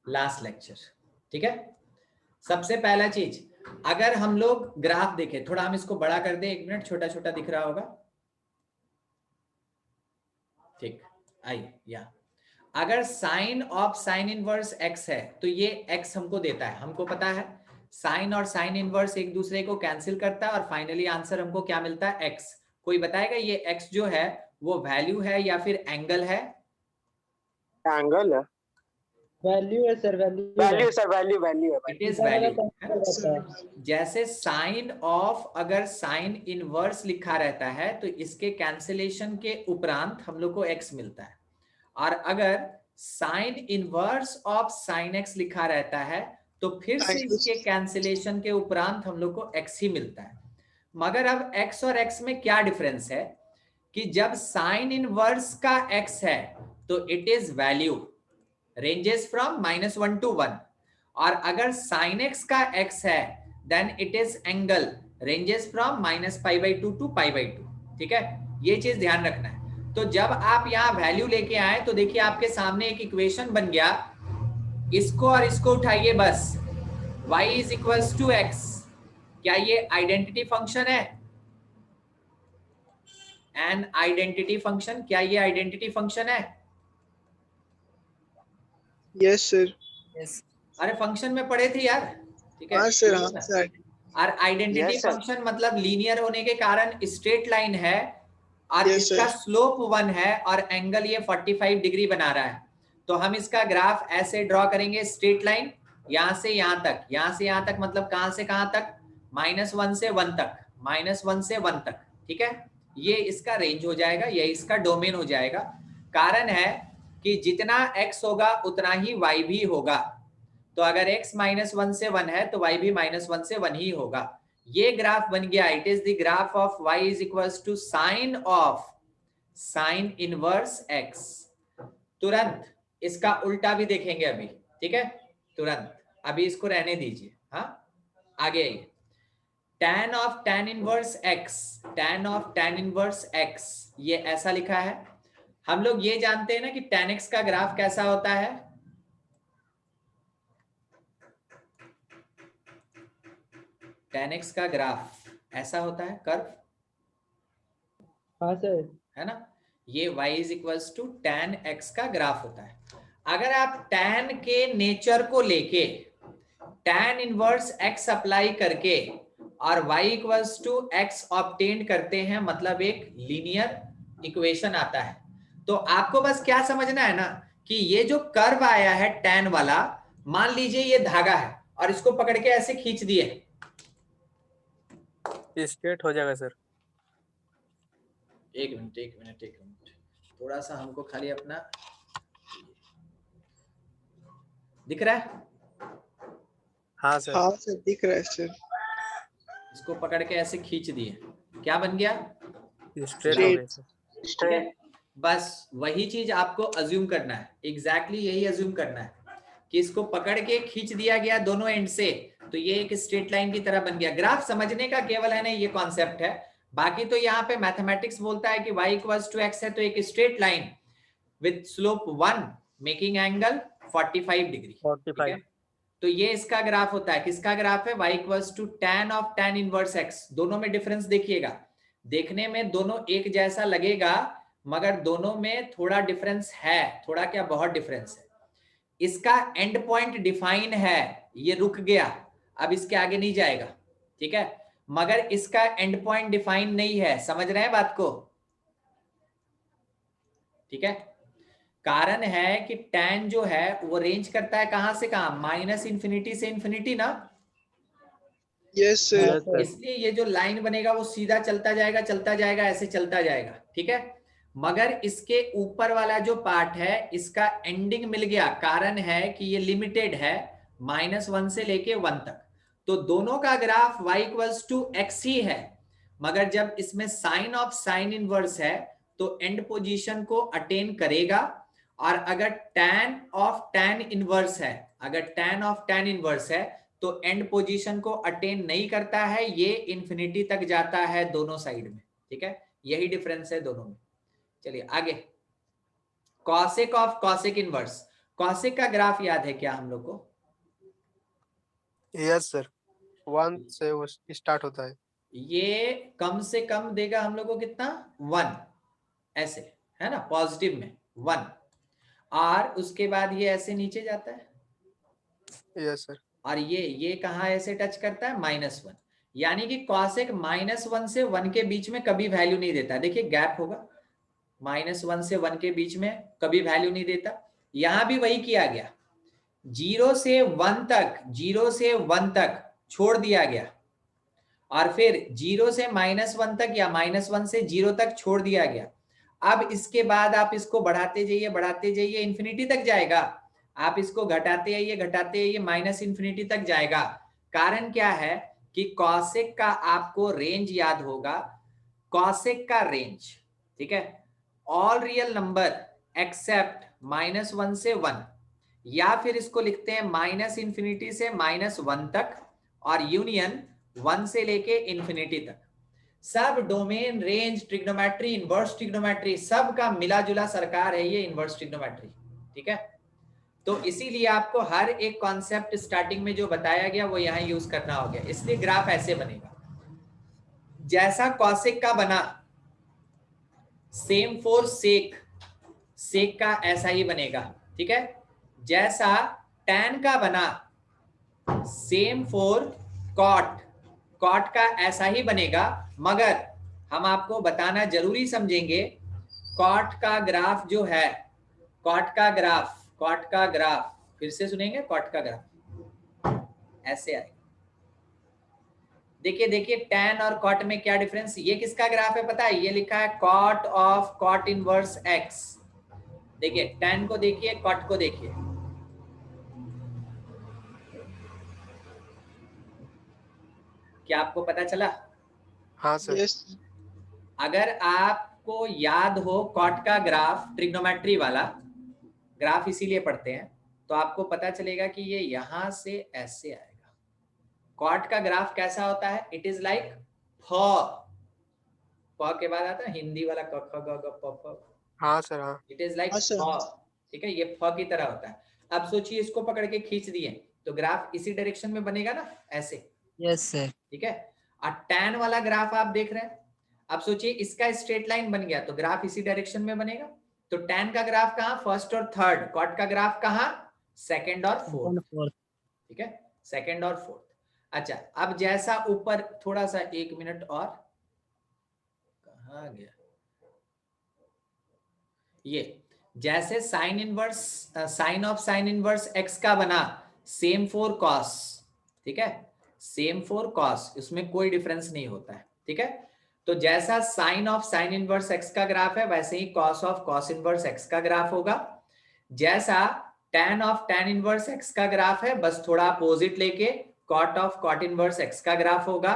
Last lecture. ठीक है, सबसे पहला चीज, अगर हम लोग ग्राफ देखें, थोड़ा हम इसको बड़ा कर दें, 1 मिनट, छोटा छोटा दिख रहा होगा। ठीक, आइए, या अगर sine of sine inverse x है तो ये x हमको देता है, हमको पता है साइन और साइन इनवर्स एक दूसरे को कैंसिल करता है और फाइनली आंसर हमको क्या मिलता है, x। कोई बताएगा ये x जो है वो वैल्यू है या फिर एंगल है? एंगल है, वैल्यू है sir, value value sir, value value है। It is value. जैसे साइन ऑफ अगर साइन इनवर्स लिखा रहता है तो इसके कैंसिलेशन के उपरांत हम लोग को x मिलता है, और अगर sine inverse of sign x लिखा रहता है तो फिर से इसके कैंसिलेशन के उपरांत हम लोग को x ही मिलता है। मगर अब x और x में क्या डिफरेंस है कि जब साइन इनवर्स का x है तो it is value, ranges from -1 to 1, और अगर साइन x का x है then it is angle, ranges from -π/2 to π/2। ठीक है, ये चीज ध्यान रखना है। तो जब आप यहाँ वैल्यू लेके आए तो देखिए आपके सामने एक इक्वेशन बन गया, इसको और इसको उठाइए बस, y is equals to x। क्या ये आइडेंटिटी फंक्शन है? एन आइडेंटिटी फंक्शन, क्या ये आइडेंटिटी फंक्शन है? Yes sir. अरे फंक्शन में पढ़े थे यार। ठीक है, हाँ सर, हाँ सर। और आइडेंटिटी फंक्शन मतलब लीनियर होने के कारण स्ट्रेट लाइन है और इसका स्लोप 1 है और एंगल ये 45 डिग्री बना रहा है। तो हम इसका ग्राफ ऐसे ड्रॉ करेंगे, स्ट्रेट लाइन यहां से यहां तक, यहां से यहां तक, मतलब कहां से कहां तक, -1 से 1 तक, -1 से 1 तक। ठीक है, ये इसका रेंज हो जाएगा, ये इसका डोमेन हो जाएगा। कारण है कि जितना x होगा उतना ही y भी होगा, तो अगर x -1 से 1 है तो y भी -1 से 1 ही होगा। ये ग्राफ बन गया, it is the graph of y is equals to sine of sine inverse x। तुरंत इसका उल्टा भी देखेंगे अभी। ठीक है, तुरंत, अभी इसको रहने दीजिए। हाँ, आगे आइए। tan of tan inverse x, tan of tan inverse x, ये ऐसा लिखा है। हम लोग ये जानते हैं ना कि tan x का ग्राफ कैसा होता है? tan x का ग्राफ ऐसा होता है, कर्व। हाँ सर, है ना, ये y is equals to tan x का ग्राफ होता है। अगर आप tan के नेचर को लेके tan इनवर्स x अप्लाई करके और y equals to x obtain करते हैं, मतलब एक लीनियर इक्वेशन आता है। तो आपको बस क्या समझना है ना कि ये जो कर्व आया है tan वाला, मान लीजिए ये धागा है और इसको पकड़ के ऐसे खींच दिए, स्ट्रेट हो जाएगा सर। एक मिनट, थोड़ा सा हमको खाली अपना दिख रहा है। हाँ सर, हाँ सर, दिख रहा है सर। इसको पकड़ के ऐसे खींच दिए, क्या बन गया? स्ट्रेट हो गया सर। ठीक है, बस वही चीज आपको अज्यूम करना है, एग्जैक्टली यही अज्यूम करना है कि इसको पकड़ के खींच दिया गया दोनों एंड से, तो ये एक स्ट्रेट लाइन की तरह बन गया। ग्राफ समझने का केवल है ना ये कॉन्सेप्ट है, बाकी तो यहाँ पे मैथमेटिक्स बोलता है कि y इक्वल्स टू x है तो एक straight line with slope 1 making angle 45 degree. 45। तो ये इसका ग्राफ होता है, किसका ग्राफ है? y equals to tan of tan inverse x। दोनों में डिफरेंस देखिएगा, देखने में दोनों एक जैसा लगेगा मगर दोनों में थोड़ा डिफरेंस है, थोड़ा क्या, बहुत डिफरेंस है। इसका एंड पॉइंट डिफाइन है, ये रुक गया, अब इसके आगे नहीं जाएगा। ठीक है, मगर इसका एंड पॉइंट डिफाइन नहीं है, समझ रहे हैं बात को? ठीक है, कारण है कि tan जो है वो रेंज करता है कहां से कहां, -∞ से इन्फिनिटी ना। Yes sir. इसलिए ये जो लाइन बनेगा वो सीधा चलता जाएगा, चलता जाएगा, ऐसे चलता जाएगा। ठीक है, मगर इसके ऊपर वाला जो पार्ट है इसका एंडिंग मिल गया, कारण है कि ये लिमिटेड है -1 से लेके 1 तक। तो दोनों का graph y equals to x ही है, मगर जब इसमें साइन ऑफ साइन इनवर्स है तो एंड पोजीशन को अटेन करेगा, और अगर tan ऑफ tan इनवर्स है, अगर tan ऑफ tan इनवर्स है तो एंड पोजीशन को अटेन नहीं करता है, ये इंफिनिटी तक जाता है दोनों साइड में। ठीक है, यही डिफरेंस है दोनों में। चलिए आगे, cosec of cosec inverse. Cosec का ग्राफ याद है क्या हम लोग को? यस सर, 1 से वो स्टार्ट होता है। ये कम से कम देगा हम लोग को कितना? 1, ऐसे है ना, पॉजिटिव में 1, और उसके बाद ये ऐसे नीचे जाता है, यस सर। और ये कहाँ ऐसे टच करता है? -1। यानी कि कॉसेक -1 से 1 के बीच में कभी वैल्यू नहीं देता। देखिए गैप होगा, -1 से 1 के बीच में कभी वैल्यू नहीं देता। यहां भी वही किया गया, 0 से 1 तक, 0 से 1 तक छोड़ दिया गया, और फिर 0 से -1 तक या -1 से 0 तक छोड़ दिया गया। अब इसके बाद आप इसको बढ़ाते जाइए, इंफिनिटी तक जाएगा। आप इसको घटाते आइए, -इंफिनिटी तक जाएगा। कारण क्या है कि कॉसेक का आपको रेंज याद होगा, कॉसेक का रेंज, ठीक है, ऑल रियल नंबर एक्सेप्ट -1 से 1, या फिर इसको लिखते हैं -इंफिनिटी से -1 तक, और यूनियन 1 से लेके इंफिनिटी तक। सब domain, range, trigonometry, inverse trigonometry, सब का मिला जुला सरकार है ये इनवर्स ट्रिग्नोमेट्री, ठीक है। तो इसीलिए आपको हर एक कॉन्सेप्ट स्टार्टिंग में जो बताया गया वो यहाँ यूज करना हो गया। इसलिए ग्राफ ऐसे बनेगा, जैसा कॉसेक का बना सेम फॉर सेक, सेक का ऐसा ही बनेगा, ठीक है। जैसा टैन का बना सेम फॉर कॉट, कॉट का ऐसा ही बनेगा। मगर हम आपको बताना जरूरी समझेंगे, कॉट का ग्राफ जो है, कॉट का ग्राफ फिर से सुनेंगे, कॉट का ग्राफ ऐसे आएगा। देखिए टैन और कॉट में क्या डिफरेंस। ये किसका ग्राफ है पता है? ये लिखा है cot of cot inverse x. देखिए टैन को देखिए, कॉट को देखिए, क्या आपको पता चला? हाँ सर। Yes. अगर आपको याद हो कॉट का ग्राफ, ट्रिग्नोमेट्री वाला ग्राफ इसीलिए पढ़ते हैं, तो आपको पता चलेगा कि ये यहां से ऐसे आएगा। कॉट का ग्राफ कैसा होता है? इट इज लाइक फ के बाद आता है हिंदी वाला क ख ग घ प फ। हाँ सर। हाँ। इट इज लाइक हाँ सर। फ, ठीक है, ये फ की तरह होता है। अब सोचिए इसको पकड़ के खींच दिए तो ग्राफ इसी डायरेक्शन में बनेगा ना, ऐसे। Yes sir. ठीक है। और टैन वाला ग्राफ आप देख रहे हैं, अब सोचिए इसका स्ट्रेट लाइन बन गया तो ग्राफ इसी डायरेक्शन में बनेगा। तो टैन का ग्राफ कहाँ? फर्स्ट और थर्ड। कॉट का ग्राफ कहाँ? सेकंड और फोर्थ। ठीक है, सेकंड और फोर्थ। अच्छा, अब जैसा ऊपर थोड़ा सा, 1 मिनट और, कहाँ गया ये, जैसे sine inverse, sine of sine inverse x का बना सेम फॉर कॉस, ठीक है, सेम फॉर कॉस, इसमें कोई डिफरेंस नहीं होता है, ठीक है। तो जैसा sine of sine inverse x का ग्राफ है वैसे ही cos of cos inverse x का ग्राफ होगा। जैसा tan of tan inverse x का ग्राफ है, बस थोड़ा अपोजिट लेके cot of cot inverse x का ग्राफ होगा।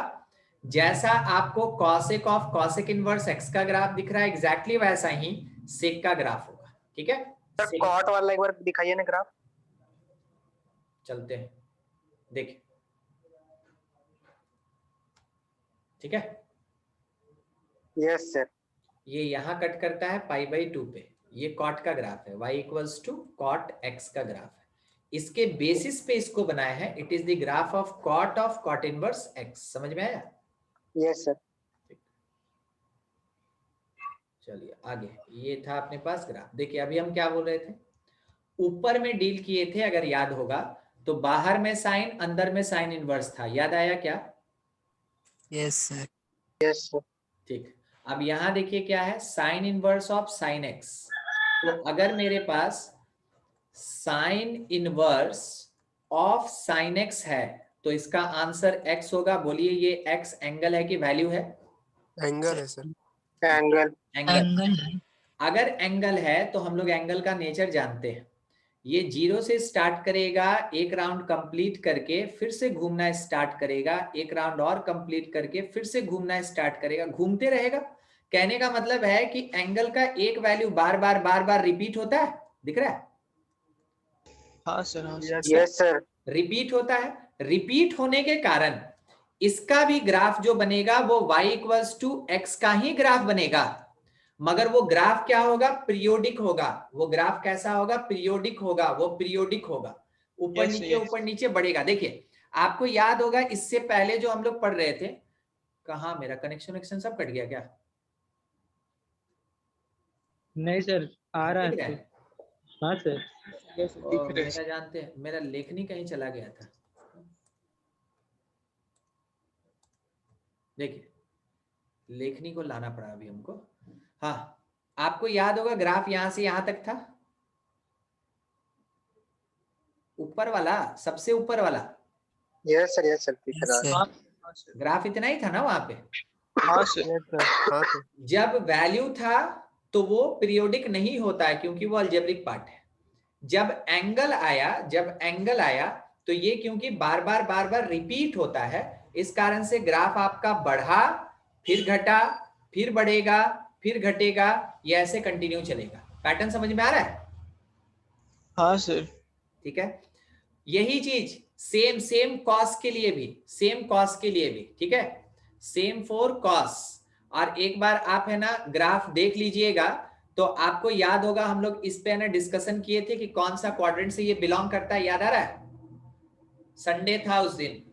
जैसा आपको cosec of cosec inverse x का ग्राफ दिख रहा है, एग्जैक्टली वैसा ही सेक का ग्राफ होगा, ठीक है। सर कॉट वाला एक बार दिखाइए ना ग्राफ। चलते हैं, देखिए, ठीक है। Yes sir. ये यहां कट करता है π/2 पे, ये कॉट का ग्राफ है, y = cot x का ग्राफ है। इसके बेसिस पे इसको बनाया है, it is the graph of cot inverse x। समझ में आया? Yes sir. चलिए आगे, ये था अपने पास ग्राफ। देखिए अभी हम क्या बोल रहे थे, ऊपर में डील किए थे, अगर याद होगा तो बाहर में साइन, अंदर में साइन इनवर्स था, याद आया क्या? Yes sir. Yes sir. ठीक। अब यहां देखिए क्या है, sine inverse of sine x. तो अगर मेरे पास sine inverse of sine x है तो इसका आंसर x होगा। बोलिए ये x एंगल है कि वैल्यू है? एंगल है सर। एंगल। एंगल। अगर एंगल है तो हम लोग एंगल का नेचर जानते हैं, ये 0 से स्टार्ट करेगा, एक राउंड कंप्लीट करके फिर से घूमना स्टार्ट करेगा, एक राउंड और कंप्लीट करके फिर से घूमना स्टार्ट करेगा, घूमते रहेगा। कहने का मतलब है कि एंगल का एक वैल्यू बार बार रिपीट होता है, दिख रहा है? हाँ सर। हाँ सर। Yes sir. रिपीट होता है। रिपीट होने के कारण इसका भी ग्राफ जो बनेगा वो y = x का ही ग्राफ बनेगा। मगर वो ग्राफ क्या होगा, पीरियोडिक होगा। वो ग्राफ कैसा होगा, पीरियोडिक होगा, वो पीरियोडिक होगा, ऊपर नीचे ऊपर नीचे बढ़ेगा। देखिए आपको याद होगा इससे पहले जो हम लोग पढ़ रहे थे, कहा मेरा कनेक्शन सब कट गया क्या? नहीं सर, आ रहा है। हाँ सर। मेरा जानते हैं, मेरा लेखनी कहीं चला गया था। देखिए लेखनी को लाना पड़ा अभी हमको। हाँ आपको याद होगा ग्राफ यहां से यहां तक था, ऊपर वाला, सबसे ऊपर वाला। Yes sir, yes sir, Yes, sir. Graph इतना ही था ना वहां पे। हाँ सर। Yes, sir. हाँ सर। जब वैल्यू था तो वो पीरियोडिक नहीं होता है क्योंकि वो अलजेब्रिक पार्ट है। जब एंगल आया तो ये क्योंकि बार बार रिपीट होता है, इस कारण से ग्राफ आपका बढ़ा, फिर घटा, फिर बढ़ेगा, फिर घटेगा, ये ऐसे कंटिन्यू चलेगा। पैटर्न समझ में आ रहा है? हाँ सर। ठीक है, यही चीज सेम कॉस के लिए भी, ठीक है, सेम फॉर कॉस। और एक बार आप है ना ग्राफ देख लीजिएगा तो आपको याद होगा हम लोग इस पे है ना डिस्कशन किए थे कि कौन सा क्वाड्रेंट से ये बिलोंग करता है, याद आ रहा है? संडे था उस दिन,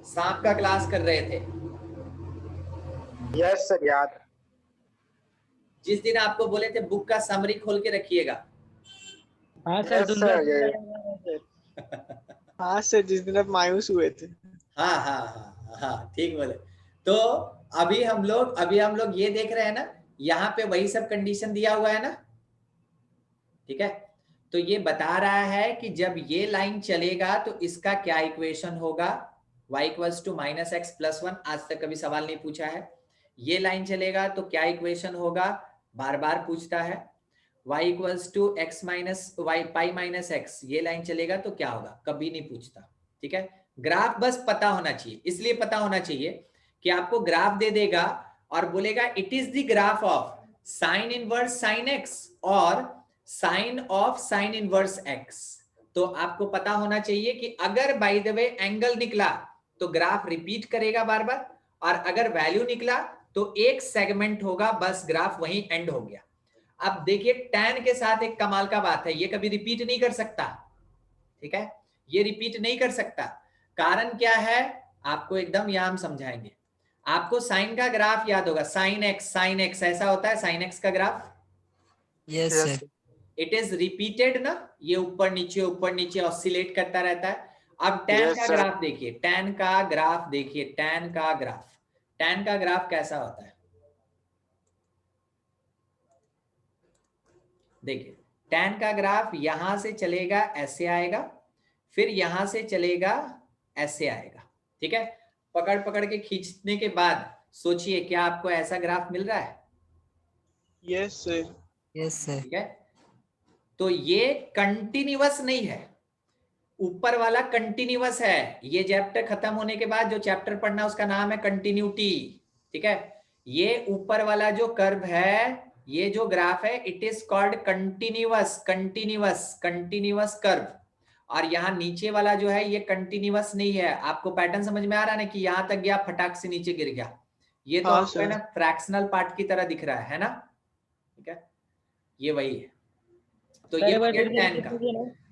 सांप का क्लास कर रहे थे। यस सर, याद। जिस दिन आपको बोले थे बुक का समरी खोल के रखिएगा। हाँ सर, यस सर, हाँ सर, जिस दिन आप मायूस हुए थे। हाँ ठीक बोले। तो अभी हम लोग ये देख रहे हैं ना, यहाँ पे वही सब कंडीशन दिया हुआ है ना, ठीक है। तो ये बता रहा है कि जब ये लाइन चलेगा तो इसका क्या इक्वेशन होगा, y equals to minus x plus one. आज तक कभी सवाल नहीं पूछा है। ये लाइन चलेगा तो क्या इक्वेशन होगा, बार बार पूछता है। y equals to x minus y pi minus x, ये लाइन चलेगा तो क्या होगा, कभी नहीं पूछता, ठीक है। ग्राफ बस पता होना चाहिए, इसलिए पता होना चाहिए कि आपको ग्राफ दे देगा और बोलेगा it is the graph of sine inverse sine x और sine of sine inverse x. तो आपको पता होना चाहिए कि अगर बाय द वे एंगल निकला तो ग्राफ रिपीट करेगा बार बार, और अगर वैल्यू निकला तो एक सेगमेंट होगा, बस ग्राफ वहीं एंड हो गया। अब देखिए टैन के साथ एक कमाल का बात है, ये कभी रिपीट नहीं कर सकता, ठीक है, ये रिपीट नहीं कर सकता। कारण क्या है आपको एकदम यहां हम समझाएंगे। आपको साइन का ग्राफ याद होगा, साइन एक्स ऐसा होता है साइन एक्स का graph. Yes, Yes, sir. sir. It is repeated ना, ये ऊपर नीचे ऑसिलेट करता रहता है। अब टैन Yes, का sir. ग्राफ देखिए, टैन का ग्राफ देखिए, टैन का ग्राफ कैसा होता है देखिए। टैन का ग्राफ यहां से चलेगा ऐसे आएगा, फिर यहां से चलेगा ऐसे आएगा, ठीक है। पकड़ पकड़ के खींचने के बाद सोचिए क्या आपको ऐसा ग्राफ मिल रहा है? Yes sir. Yes, sir. ठीक है, तो ये कंटिन्यूअस नहीं है, ऊपर वाला कंटिन्यूअस है। ये चैप्टर खत्म होने के बाद जो चैप्टर पढ़ना उसका नाम है कंटिन्यूटी, ठीक है। ये ऊपर वाला जो कर्व है, ये जो ग्राफ है, it is called continuous curve. और यहाँ नीचे वाला जो है ये कंटिन्यूअस नहीं है। आपको पैटर्न समझ में आ रहा है ना कि यहाँ तक गया फटाक से नीचे गिर गया, ये तो हाँ, आपको है ना फ्रैक्शनल पार्ट की तरह दिख रहा है ना, ठीक है, ये वही है। तो ये हो गया टैन का।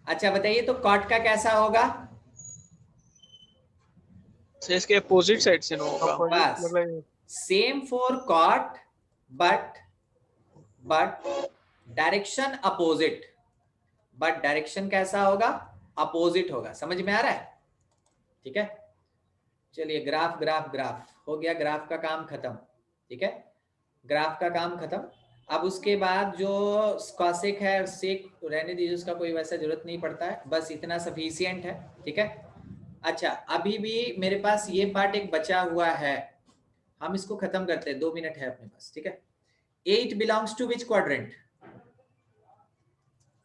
अच्छा बताइए तो कॉट का कैसा होगा? सर इसके अपोजिट साइड से ना होगा। Opposite बस मतलब same for cot but direction opposite, but direction कैसा होगा, अपोजिट होगा। समझ में आ रहा है? ठीक है, चलिए ग्राफ ग्राफ ग्राफ हो गया, ग्राफ का काम खत्म, ठीक है, ग्राफ का काम खत्म। अब उसके बाद जो कॉसेक है, सेक रहने दीजिए, उसका कोई वैसा जरूरत नहीं पड़ता है, बस इतना सफिशिएंट है, ठीक है। अच्छा अभी भी मेरे पास ये पार्ट एक बचा हुआ है, हम इसको खत्म करते हैं, 2 मिनट है अपने पास, ठीक है। 8 belongs to which quadrant?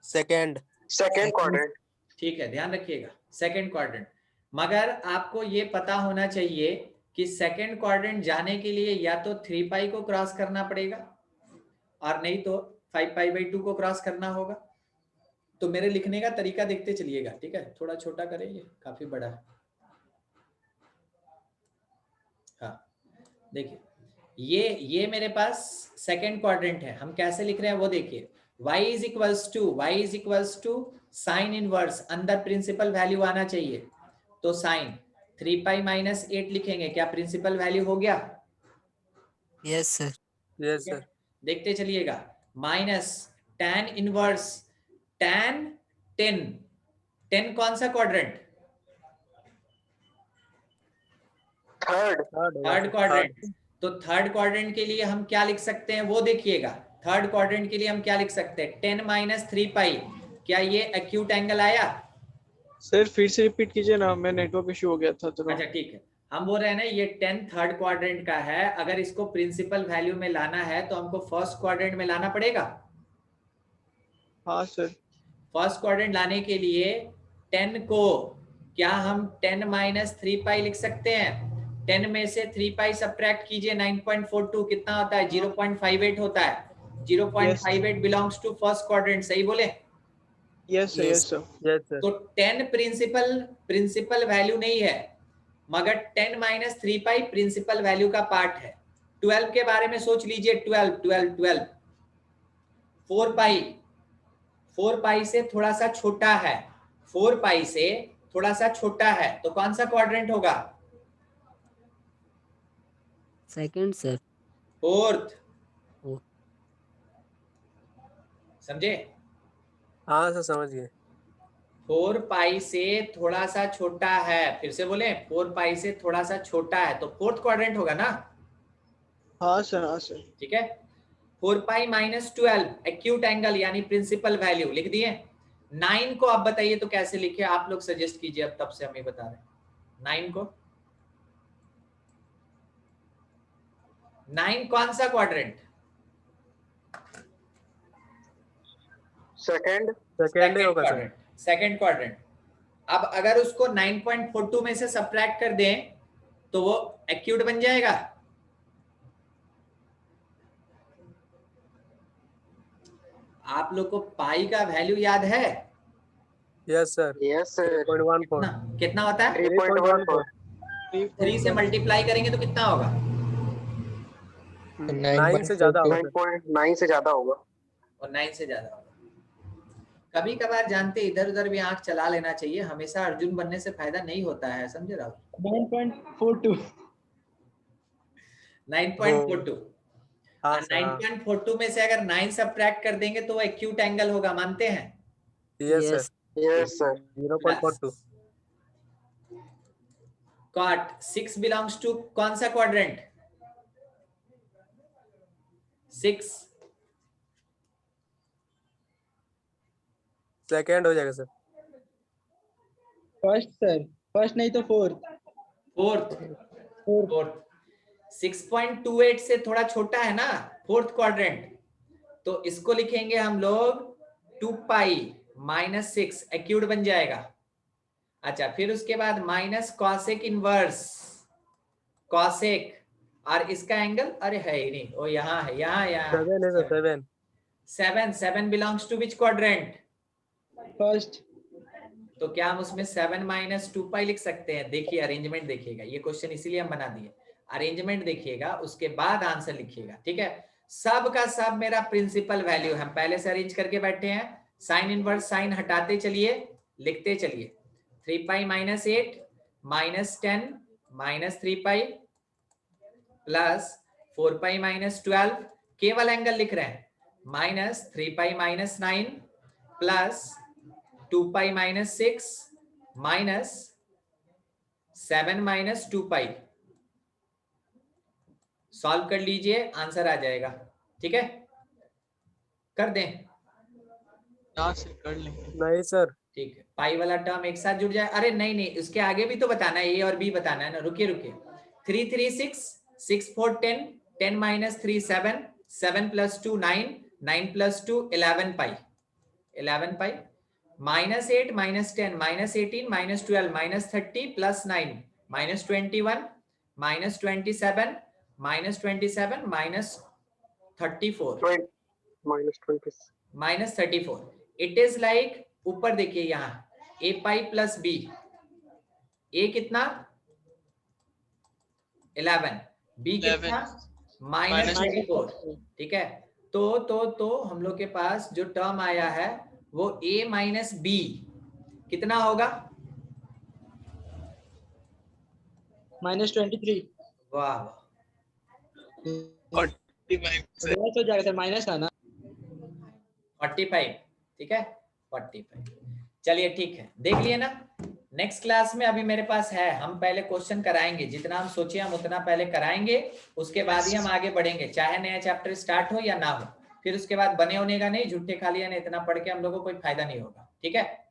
second. Second quadrant. ठीक है, ध्यान रखिएगा सेकंड क्वाड्रेंट। मगर आपको ये पता होना चाहिए कि सेकंड क्वाड्रेंट जाने के लिए या तो 3 पाई को क्रॉस करना पड़ेगा और नहीं तो 5 पाई बाई 2 को क्रॉस करना होगा। तो मेरे लिखने का तरीका देखते चलिएगा, ठीक है, थोड़ा छोटा करें, ये काफी बड़ा है। हाँ देखिए ये मेरे पास सेकेंड क्वाड्रेंट है, हम कैसे लिख रहे हैं वो देखिए। y is equals to sine inverse, अंदर प्रिंसिपल वैल्यू आना चाहिए, तो साइन 3 पाई माइनस 8 लिखेंगे, क्या प्रिंसिपल वैल्यू हो गया? Yes sir. Yes sir. देखते चलिएगा, माइनस tan इनवर्स tan 10, 10 कौन सा क्वाड्रेंट? Third quadrant. तो थर्ड क्वाड्रेंट के लिए हम क्या लिख सकते हैं वो देखिएगा। थर्ड क्वाड्रेंट के लिए हम क्या लिख सकते हैं? 10 माइनस 3 पाई, क्या ये एक्यूट एंगल आया? सर फिर से रिपीट कीजिए ना, मैं नेटवर्क इशू हो गया था तो। अच्छा ठीक है, हम बोल रहे हैं ना ये 10 थर्ड क्वाड्रेंट का है, अगर इसको प्रिंसिपल वैल्यू में लाना है तो हमको फर्स्ट क्वाड्रेंट में लाना पड़ेगा। हाँ सर। फर्स्ट क्वाड्रेंट लाने के लिए 10 को क्या हम 10 माइनस 3 पाई लिख सकते हैं? 10 में से 3 पाई सब्ट्रैक्ट कीजिए, 9.42 कितना होता है? 0.58 होता है। 0.58 बिलोंग्स टू फर्स्ट क्वाड्रेंट, सही बोले? Yes sir, yes sir. Yes sir. तो 10 प्रिंसिपल वैल्यू नहीं है, मगर 10 माइनस 3 पाई प्रिंसिपल वैल्यू का पार्ट है। 12 के बारे में सोच लीजिए, 12 4 पाई से थोड़ा सा छोटा है, 4 पाई से थोड़ा सा छोटा है, तो कौन सा क्वाड्रेंट होगा? Second sir. फोर्थ। ओ। समझे? हाँ सर समझ गए। 4 पाई से थोड़ा सा छोटा है, फिर से बोले 4 पाई से थोड़ा सा छोटा है, तो फोर्थ क्वाड्रेंट होगा ना? हाँ सर, हाँ सर। ठीक है। 4 पाई माइनस 12 एक्यूट एंगल यानी प्रिंसिपल वैल्यू लिख दिए। 9 को आप बताइए तो कैसे लिखे, आप लोग सजेस्ट कीजिए, अब तब से हम ये बता रहे हैं। 9 को, 9 कौन सा क्वाड्रेंट? सेकंड होगा सर। Second quadrant. अब अगर उसको 9.42 में से सब्ट्रैक्ट कर दें तो वो एक्यूट बन जाएगा। आप लोग को पाई का वैल्यू याद है? Yes sir. Yes sir. 3.14। कितना होता है? 3.14। 3 से मल्टीप्लाई करेंगे तो कितना होगा? 9 से ज्यादा होगा। 9.9 से ज्यादा होगा। और 9 से ज्यादा होगा। कभी कभार जानते इधर उधर भी आंख चला लेना चाहिए, हमेशा अर्जुन बनने से फायदा नहीं होता है, समझे राहुल? 9.42। 9.42। हाँ सर। 9.42 में से अगर 9 सब्ट्रैक्ट कर देंगे तो वो एक्यूट एंगल होगा, मानते हैं? Yes sir. Yes sir. 0.42। Cot 6 belongs to कौन सा क्वाड्रेंट? 6 सेकंड हो जाएगा सर। फर्स्ट सर, फर्स्ट नहीं तो फोर्थ। फोर्थ। 6.28 से थोड़ा छोटा है ना फोर्थ क्वाड्रेंट, तो इसको लिखेंगे हम लोग 2 पाई माइनस 6 एक्यूट बन जाएगा। अच्छा, फिर उसके बाद माइनस कॉसेक इनवर्स कॉसेक, और इसका एंगल अरे है ही नहीं, वो यहाँ है, यहाँ 7 है sir. 7 belongs to which quadrant? First. तो क्या हम उसमें 7 माइनस 2 पाई लिख सकते हैं? देखिए अरेंजमेंट देखिएगा, ये क्वेश्चन इसीलिए हम बना दिए। अरेंजमेंट देखिएगा, उसके बाद आंसर लिखिएगा, ठीक है? सब का सब मेरा प्रिंसिपल वैल्यू हम पहले से अरेंज करके बैठे हैं। साइन इनवर्स साइन हटाते चलिए, लिखते चलिए। 3 pi minus 8 minus 10 minus 3 pi plus 4 pi minus 12, केवल एंगल लिख रहे हैं, minus 3 pi minus 9 plus 2 pi minus 6 minus 7 minus 2 पाई। सॉल्व कर लीजिए, आंसर आ जाएगा, ठीक है? कर दें? कर लेंगे। नहीं सर। ठीक है, पाई वाला टर्म एक साथ जुड़ जाए। अरे नहीं, उसके आगे भी तो बताना है, ए और बी बताना है ना। रुकिए 3 3 6 6 4 10 10 minus 3 7 7 plus 2 9 9 plus 2 11 pi minus 8 minus 10 minus 18 minus 12 minus 30 plus 9 minus 21 minus 27 minus 27 minus 34 minus 34। It is like, ऊपर देखिए यहाँ ए पाई प्लस बी, ए कितना 11, बी कितना -24। ठीक है, तो हम लोग के पास जो टर्म आया है वो a माइनस बी कितना होगा? -23। वाह, 45 हो जाएगा सर, माइनस है ना। 45। ठीक है, 45। चलिए ठीक है, देख लिए ना। नेक्स्ट क्लास में अभी मेरे पास है, हम पहले क्वेश्चन कराएंगे, जितना हम सोचे हम उतना पहले कराएंगे, उसके बाद ही हम आगे बढ़ेंगे, चाहे नया चैप्टर स्टार्ट हो या ना हो। फिर उसके बाद बने होने का नहीं, झूठे खाली है ना, इतना पढ़ के हम लोगों को कोई फायदा नहीं होगा। ठीक है।